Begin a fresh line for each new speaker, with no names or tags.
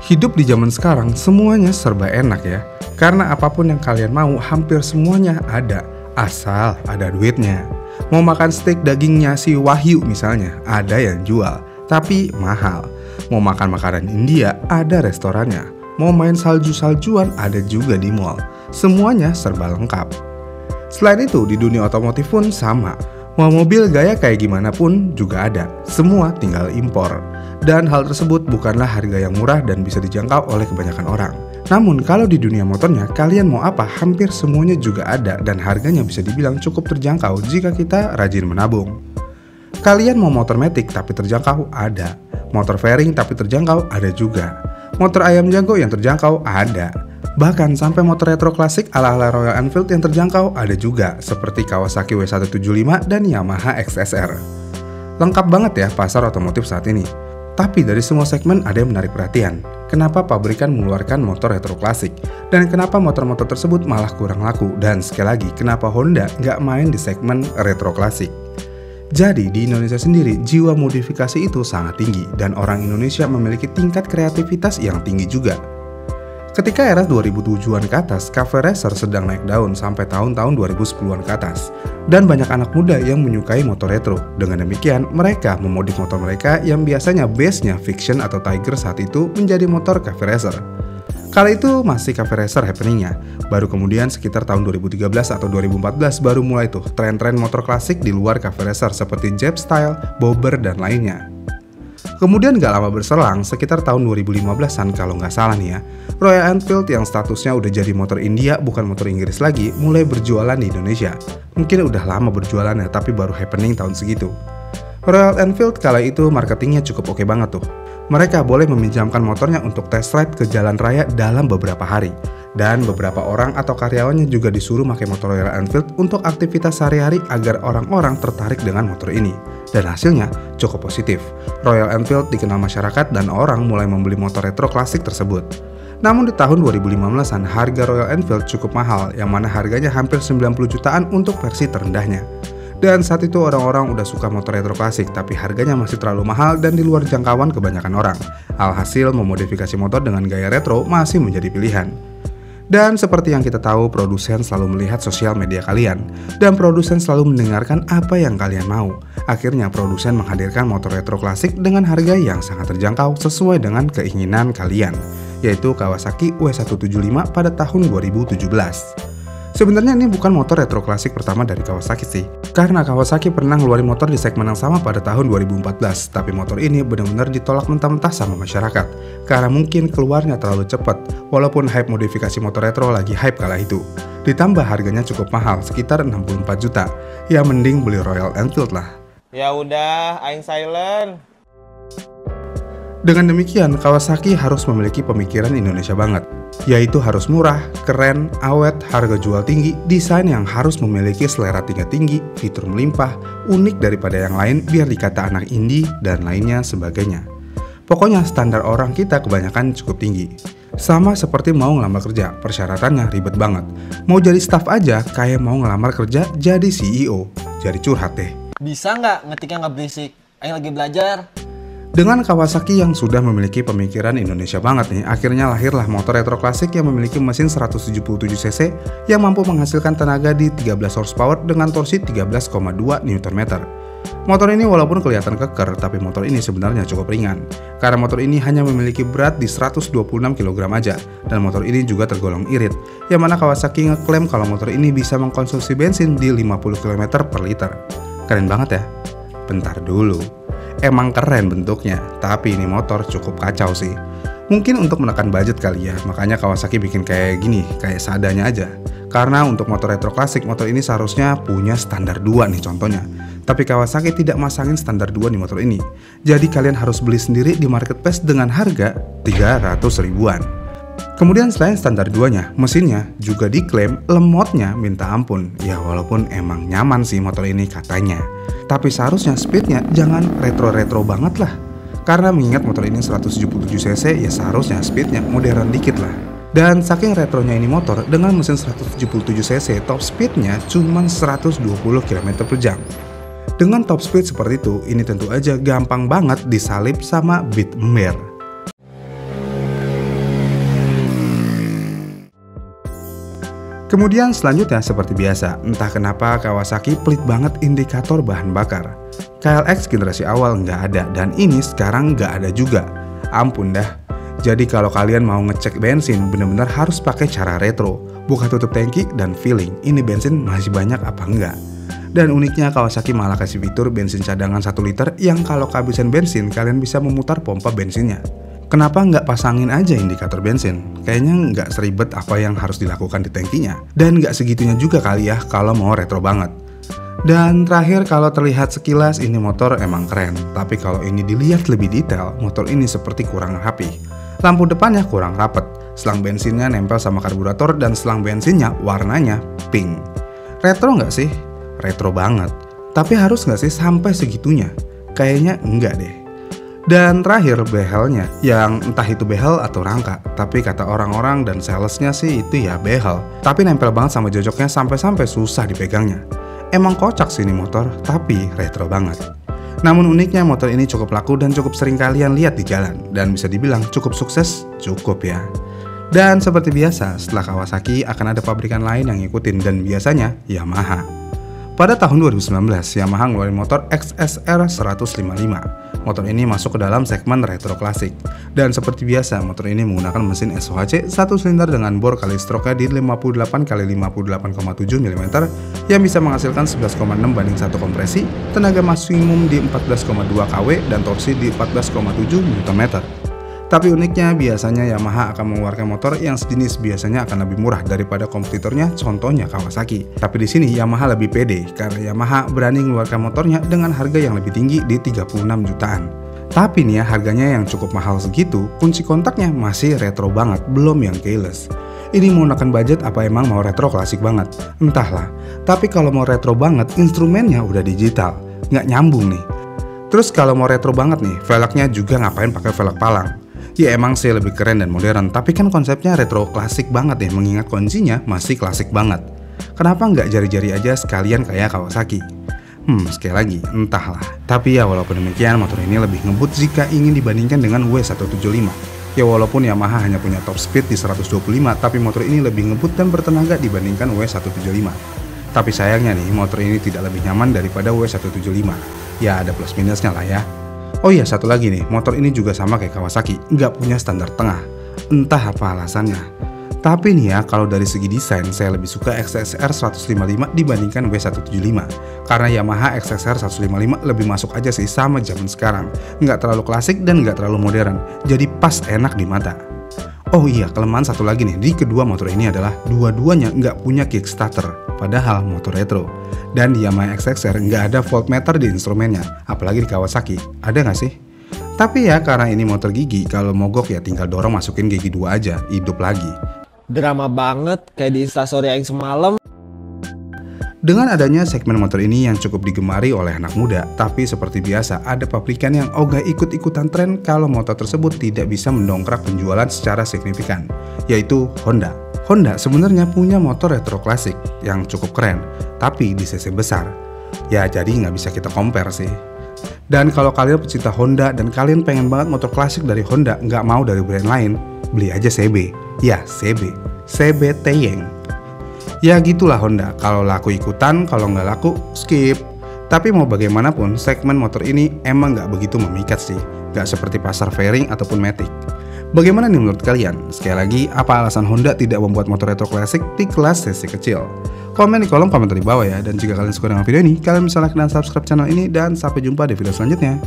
Hidup di zaman sekarang semuanya serba enak ya. Karena apapun yang kalian mau hampir semuanya ada, asal ada duitnya. Mau makan steak dagingnya si Wahyu misalnya, ada yang jual, tapi mahal. Mau makan makanan India, ada restorannya. Mau main salju-saljuan, ada juga di mall. Semuanya serba lengkap. Selain itu, di dunia otomotif pun sama. Mau mobil gaya kayak gimana pun juga ada, semua tinggal impor. Dan hal tersebut bukanlah harga yang murah dan bisa dijangkau oleh kebanyakan orang. Namun kalau di dunia motornya, kalian mau apa hampir semuanya juga ada dan harganya bisa dibilang cukup terjangkau jika kita rajin menabung. Kalian mau motor matic tapi terjangkau? Ada. Motor fairing tapi terjangkau? Ada juga. Motor ayam jago yang terjangkau? Ada. Bahkan sampai motor retro klasik ala-ala Royal Enfield yang terjangkau ada juga, seperti Kawasaki W175 dan Yamaha XSR. Lengkap banget ya pasar otomotif saat ini. Tapi dari semua segmen ada yang menarik perhatian. Kenapa pabrikan mengeluarkan motor retro klasik? Dan kenapa motor-motor tersebut malah kurang laku? Dan sekali lagi, kenapa Honda nggak main di segmen retro klasik? Jadi di Indonesia sendiri, jiwa modifikasi itu sangat tinggi. Dan orang Indonesia memiliki tingkat kreativitas yang tinggi juga. Ketika era 2007-an ke atas, cafe racer sedang naik daun sampai tahun-tahun 2010-an ke atas. Dan banyak anak muda yang menyukai motor retro. Dengan demikian, mereka memodif motor mereka yang biasanya base-nya Fiction atau Tiger saat itu menjadi motor cafe racer. Kala itu masih cafe racer happeningnya. Baru kemudian sekitar tahun 2013 atau 2014 baru mulai tuh tren-tren motor klasik di luar cafe racer seperti Jap Style, Bobber, dan lainnya. Kemudian gak lama berselang, sekitar tahun 2015-an kalau nggak salah nih ya, Royal Enfield yang statusnya udah jadi motor India bukan motor Inggris lagi mulai berjualan di Indonesia. Mungkin udah lama berjualannya tapi baru happening tahun segitu. Royal Enfield kala itu marketingnya cukup oke banget tuh. Mereka boleh meminjamkan motornya untuk test ride ke jalan raya dalam beberapa hari. Dan beberapa orang atau karyawannya juga disuruh pakai motor Royal Enfield untuk aktivitas sehari-hari agar orang-orang tertarik dengan motor ini. Dan hasilnya cukup positif. Royal Enfield dikenal masyarakat dan orang mulai membeli motor retro klasik tersebut. Namun di tahun 2015-an harga Royal Enfield cukup mahal, yang mana harganya hampir 90 jutaan untuk versi terendahnya. Dan saat itu orang-orang udah suka motor retro klasik, tapi harganya masih terlalu mahal dan di luar jangkauan kebanyakan orang. Alhasil memodifikasi motor dengan gaya retro masih menjadi pilihan. Dan seperti yang kita tahu, produsen selalu melihat sosial media kalian. Dan produsen selalu mendengarkan apa yang kalian mau. Akhirnya produsen menghadirkan motor retro klasik dengan harga yang sangat terjangkau sesuai dengan keinginan kalian, yaitu Kawasaki W175 pada tahun 2017. Sebenarnya ini bukan motor retro klasik pertama dari Kawasaki sih. Karena Kawasaki pernah ngeluarin motor di segmen yang sama pada tahun 2014. Tapi motor ini benar-benar ditolak mentah-mentah sama masyarakat. Karena mungkin keluarnya terlalu cepat. Walaupun hype modifikasi motor retro lagi hype kala itu. Ditambah harganya cukup mahal, sekitar 64 juta. Ya mending beli Royal Enfield lah.
Ya udah, aing silent.
Dengan demikian, Kawasaki harus memiliki pemikiran Indonesia banget, yaitu harus murah, keren, awet, harga jual tinggi, desain yang harus memiliki selera tingkat tinggi, fitur melimpah, unik daripada yang lain biar dikata anak indie, dan lainnya sebagainya. Pokoknya standar orang kita kebanyakan cukup tinggi. Sama seperti mau ngelamar kerja, persyaratannya ribet banget. Mau jadi staff aja kayak mau ngelamar kerja jadi CEO. Jadi curhat deh.
Bisa nggak ngetiknya nggak berisik? Aing lagi belajar.
Dengan Kawasaki yang sudah memiliki pemikiran Indonesia banget nih, akhirnya lahirlah motor retro klasik yang memiliki mesin 177cc yang mampu menghasilkan tenaga di 13 horsepower dengan torsi 13,2 Nm. Motor ini walaupun kelihatan keker, tapi motor ini sebenarnya cukup ringan. Karena motor ini hanya memiliki berat di 126 kg aja, dan motor ini juga tergolong irit, yang mana Kawasaki ngeklaim kalau motor ini bisa mengkonsumsi bensin di 50 km per liter. Keren banget ya? Bentar dulu. Emang keren bentuknya, tapi ini motor cukup kacau sih. Mungkin untuk menekan budget kali ya, makanya Kawasaki bikin kayak gini, kayak seadanya aja. Karena untuk motor retro klasik, motor ini seharusnya punya standar 2 nih contohnya. Tapi Kawasaki tidak masangin standar 2 di motor ini. Jadi kalian harus beli sendiri di marketplace dengan harga 300 ribuan. Kemudian selain standar 2-nya, mesinnya juga diklaim lemotnya minta ampun. Ya walaupun emang nyaman sih motor ini katanya. Tapi seharusnya speednya jangan retro-retro banget lah. Karena mengingat motor ini 177cc, ya seharusnya speednya modern dikit lah. Dan saking retronya ini motor, dengan mesin 177cc top speednya cuma 120 km per jam. Dengan top speed seperti itu, ini tentu aja gampang banget disalip sama beat ember. Kemudian selanjutnya seperti biasa, entah kenapa Kawasaki pelit banget indikator bahan bakar. KLX generasi awal nggak ada dan ini sekarang nggak ada juga. Ampun dah. Jadi kalau kalian mau ngecek bensin bener-bener harus pakai cara retro. Buka tutup tangki dan feeling ini bensin masih banyak apa enggak. Dan uniknya Kawasaki malah kasih fitur bensin cadangan 1 liter yang kalau kehabisan bensin kalian bisa memutar pompa bensinnya. Kenapa nggak pasangin aja indikator bensin? Kayaknya nggak seribet apa yang harus dilakukan di tangkinya. Dan nggak segitunya juga kali ya kalau mau retro banget. Dan terakhir kalau terlihat sekilas ini motor emang keren. Tapi kalau ini dilihat lebih detail, motor ini seperti kurang rapi. Lampu depannya kurang rapet. Selang bensinnya nempel sama karburator dan selang bensinnya warnanya pink. Retro nggak sih? Retro banget. Tapi harus nggak sih sampai segitunya? Kayaknya enggak deh. Dan terakhir behelnya, yang entah itu behel atau rangka, tapi kata orang-orang dan salesnya sih itu ya behel. Tapi nempel banget sama jojoknya sampai-sampai susah dipegangnya. Emang kocak sih ini motor, tapi retro banget. Namun uniknya motor ini cukup laku dan cukup sering kalian lihat di jalan. Dan bisa dibilang cukup sukses, cukup ya. Dan seperti biasa, setelah Kawasaki akan ada pabrikan lain yang ngikutin dan biasanya Yamaha. Pada tahun 2019, Yamaha ngeluarin motor XSR 155. Motor ini masuk ke dalam segmen retro klasik. Dan seperti biasa, motor ini menggunakan mesin SOHC 1 silinder dengan bor kali stroke di 58 x 58,7 mm yang bisa menghasilkan 11,6 banding 1 kompresi, tenaga maksimum di 14,2 kW dan torsi di 14,7 Nm. Tapi uniknya biasanya Yamaha akan mengeluarkan motor yang sejenis biasanya akan lebih murah daripada kompetitornya, contohnya Kawasaki. Tapi di sini Yamaha lebih pede karena Yamaha berani mengeluarkan motornya dengan harga yang lebih tinggi di 36 jutaan. Tapi nih ya harganya yang cukup mahal segitu, kunci kontaknya masih retro banget, belum yang keyless. Ini menggunakan budget apa emang mau retro klasik banget? Entahlah. Tapi kalau mau retro banget, instrumennya udah digital, nggak nyambung nih. Terus kalau mau retro banget nih, velgnya juga ngapain pakai velg palang? Ya emang sih lebih keren dan modern, tapi kan konsepnya retro klasik banget nih, mengingat kuncinya masih klasik banget. Kenapa nggak jari-jari aja sekalian kayak Kawasaki? Sekali lagi, entahlah. Tapi ya walaupun demikian, motor ini lebih ngebut jika ingin dibandingkan dengan W175. Ya walaupun Yamaha hanya punya top speed di 125, tapi motor ini lebih ngebut dan bertenaga dibandingkan W175. Tapi sayangnya nih, motor ini tidak lebih nyaman daripada W175. Ya ada plus minusnya lah ya. Oh iya, satu lagi nih, motor ini juga sama kayak Kawasaki, nggak punya standar tengah. Entah apa alasannya. Tapi nih ya, kalau dari segi desain, saya lebih suka XSR 155 dibandingkan W175. Karena Yamaha XSR 155 lebih masuk aja sih sama zaman sekarang. Nggak terlalu klasik dan nggak terlalu modern, jadi pas enak di mata. Oh iya, kelemahan satu lagi nih, di kedua motor ini adalah dua-duanya nggak punya kickstarter, padahal motor retro. Dan di Yamaha XSR nggak ada voltmeter di instrumennya, apalagi di Kawasaki, ada nggak sih? Tapi ya karena ini motor gigi, kalau mogok ya tinggal dorong masukin gigi 2 aja, hidup lagi.
Drama banget kayak di instastory aing semalam.
Dengan adanya segmen motor ini yang cukup digemari oleh anak muda, tapi seperti biasa ada pabrikan yang ogah ikut-ikutan tren kalau motor tersebut tidak bisa mendongkrak penjualan secara signifikan, yaitu Honda. Honda sebenarnya punya motor retro klasik yang cukup keren, tapi di cc besar. Ya jadi nggak bisa kita compare sih. Dan kalau kalian pecinta Honda dan kalian pengen banget motor klasik dari Honda, nggak mau dari brand lain, beli aja CB. Ya CB Taeyang. Ya gitulah Honda, kalau laku ikutan, kalau nggak laku skip. Tapi mau bagaimanapun, segmen motor ini emang nggak begitu memikat sih, nggak seperti pasar fairing ataupun Matic. Bagaimana nih menurut kalian? Sekali lagi, apa alasan Honda tidak membuat motor retro klasik di kelas cc kecil? Komen di kolom komentar di bawah ya, dan jika kalian suka dengan video ini, kalian bisa like dan subscribe channel ini, dan sampai jumpa di video selanjutnya.